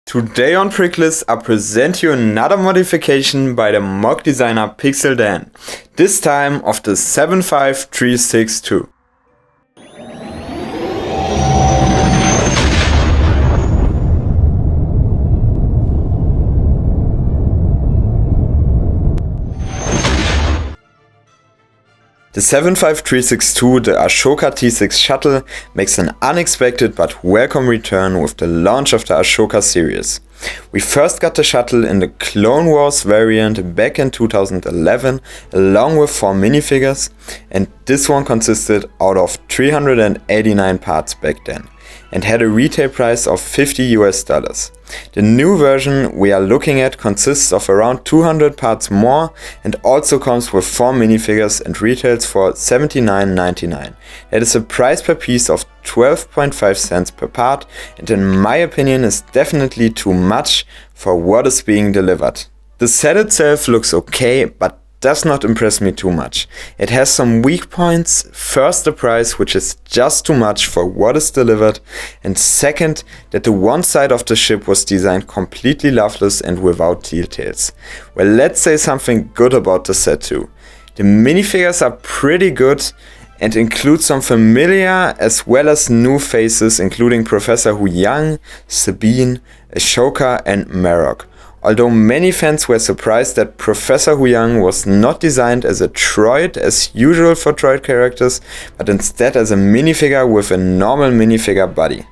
Today on Bricklas, I present you another modification by the mock designer Pixel Dan, this time of the 75362. The 75362, the Ashoka T-6 Shuttle, makes an unexpected but welcome return with the launch of the Ashoka series. We first got the shuttle in the Clone Wars variant back in 2011 along with 4 minifigures, and this one consisted out of 389 parts back then and had a retail price of $50. The new version we are looking at consists of around 200 parts more and also comes with 4 minifigures and retails for $79.99. That is a price per piece of 12.5 cents per part, and in my opinion is definitely too much for what is being delivered. The set itself looks okay, but does not impress me too much. It has some weak points. First, the price, which is just too much for what is delivered, and second, that the one side of the ship was designed completely loveless and without details. Well, let's say something good about the set too. The minifigures are pretty good and include some familiar as well as new faces, including Professor Huyang, Sabine, Ashoka and Marok. Although many fans were surprised that Professor Huyang was not designed as a droid as usual for droid characters, but instead as a minifigure with a normal minifigure body.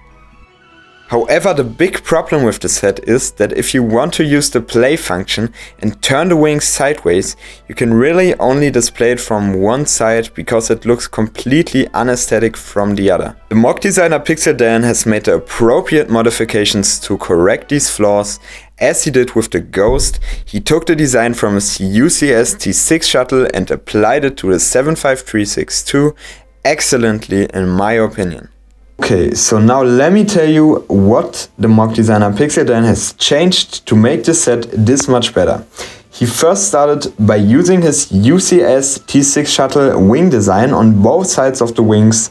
However, the big problem with the set is that if you want to use the play function and turn the wings sideways, you can really only display it from one side because it looks completely unaesthetic from the other. The mock designer Pixel Dan has made the appropriate modifications to correct these flaws. As he did with the Ghost, he took the design from his UCS T-6 Shuttle and applied it to the 75362 excellently in my opinion. Okay, so now let me tell you what the mock designer Pixel Dan has changed to make this set this much better. He first started by using his UCS T-6 Shuttle wing design on both sides of the wings.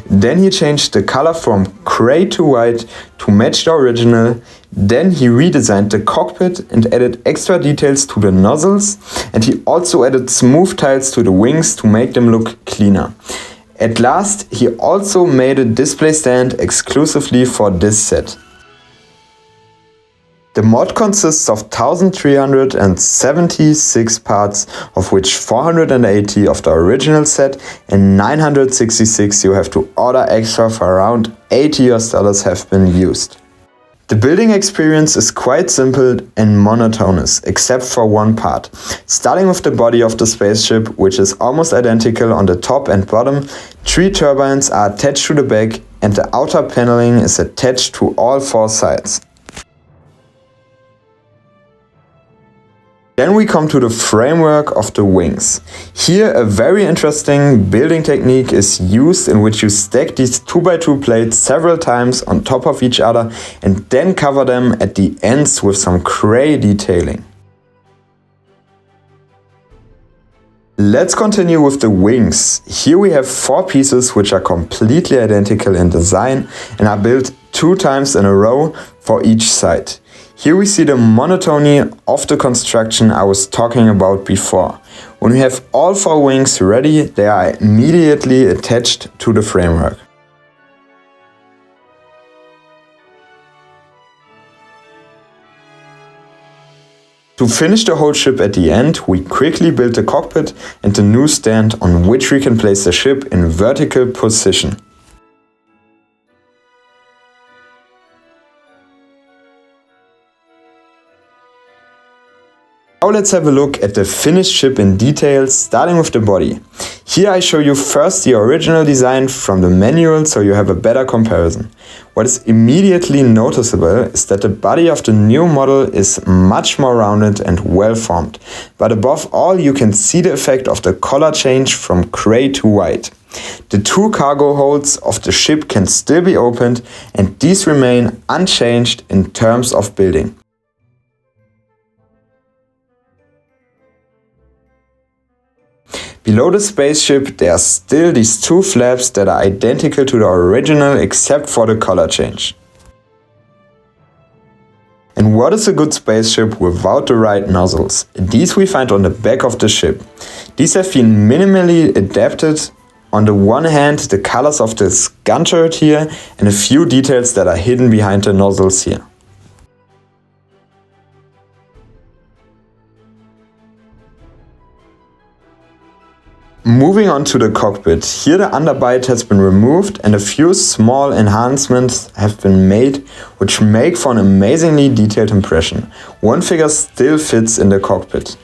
Then he changed the color from gray to white to match the original. Then he redesigned the cockpit and added extra details to the nozzles, and he also added smooth tiles to the wings to make them look cleaner. At last, he also made a display stand exclusively for this set. The mod consists of 1,376 parts, of which 480 of the original set and 966 you have to order extra for around $80 have been used. The building experience is quite simple and monotonous, except for one part. Starting with the body of the spaceship, which is almost identical on the top and bottom, 3 turbines are attached to the back and the outer paneling is attached to all 4 sides. Then we come to the framework of the wings. Here a very interesting building technique is used in which you stack these 2x2 plates several times on top of each other and then cover them at the ends with some gray detailing. Let's continue with the wings. Here we have 4 pieces which are completely identical in design and are built 2 times in a row for each side. Here we see the monotony of the construction I was talking about before. When we have all 4 wings ready, they are immediately attached to the framework. To finish the whole ship at the end, we quickly build the cockpit and the new stand on which we can place the ship in vertical position. Now let's have a look at the finished ship in detail, starting with the body. Here I show you first the original design from the manual so you have a better comparison. What is immediately noticeable is that the body of the new model is much more rounded and well formed. But above all, you can see the effect of the color change from gray to white. The 2 cargo holds of the ship can still be opened and these remain unchanged in terms of building. Below the spaceship there are still these 2 flaps that are identical to the original except for the color change. And what is a good spaceship without the right nozzles? These we find on the back of the ship. These have been minimally adapted. On the one hand, the colors of this gun turret here and a few details that are hidden behind the nozzles here. Moving on to the cockpit, here the underbite has been removed and a few small enhancements have been made which make for an amazingly detailed impression. One figure still fits in the cockpit.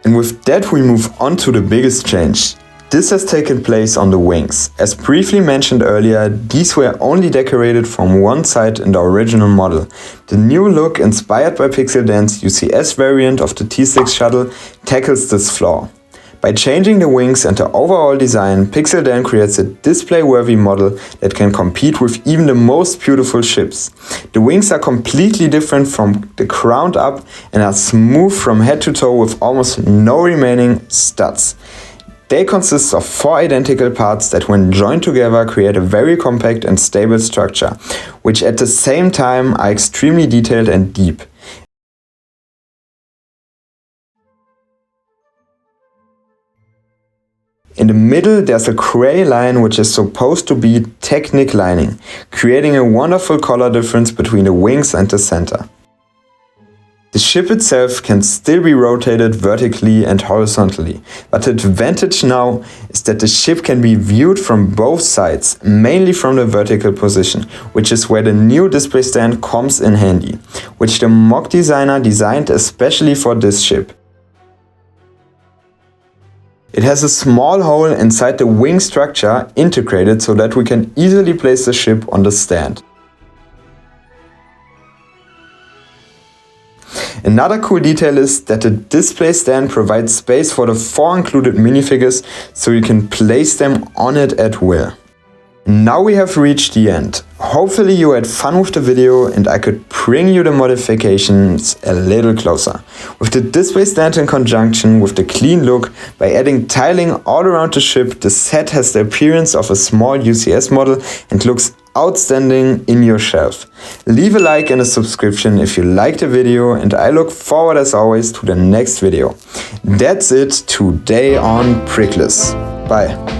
And with that we move on to the biggest change. This has taken place on the wings. As briefly mentioned earlier, these were only decorated from one side in the original model. The new look, inspired by Pixel Dan's UCS variant of the T-6 Shuttle, tackles this flaw. By changing the wings and the overall design, Pixel Dan creates a display-worthy model that can compete with even the most beautiful ships. The wings are completely different from the ground up and are smooth from head to toe with almost no remaining studs. They consist of 4 identical parts that when joined together create a very compact and stable structure, which at the same time are extremely detailed and deep. In the middle there's a grey line which is supposed to be Technic lining, creating a wonderful color difference between the wings and the center. The ship itself can still be rotated vertically and horizontally, but the advantage now is that the ship can be viewed from both sides, mainly from the vertical position, which is where the new display stand comes in handy, which the mock designer designed especially for this ship. It has a small hole inside the wing structure integrated so that we can easily place the ship on the stand. Another cool detail is that the display stand provides space for the 4 included minifigures so you can place them on it at will. Now we have reached the end. Hopefully you had fun with the video and I could bring you the modifications a little closer. With the display stand in conjunction with the clean look, by adding tiling all around the ship, the set has the appearance of a small UCS model and looks outstanding in your shelf. Leave a like and a subscription if you liked the video, and I look forward as always to the next video. That's it today on Bricklas. Bye.